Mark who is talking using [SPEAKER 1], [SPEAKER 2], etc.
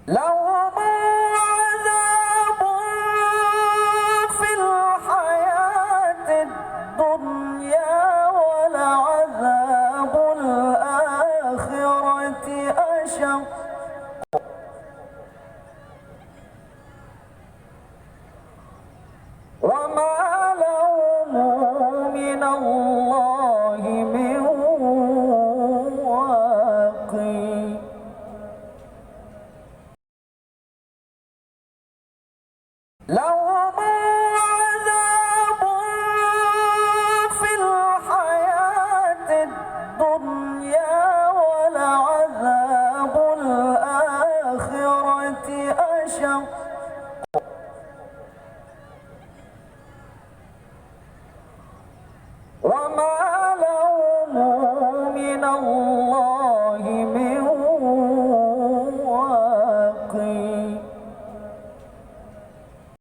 [SPEAKER 1] لهم عذاب في الحياة الدنيا ولعذاب الآخرة أشق وما لهم من الله من واق لهم عذاب في الحياة الدنيا ولعذاب الآخرة أشق وما لهم من الله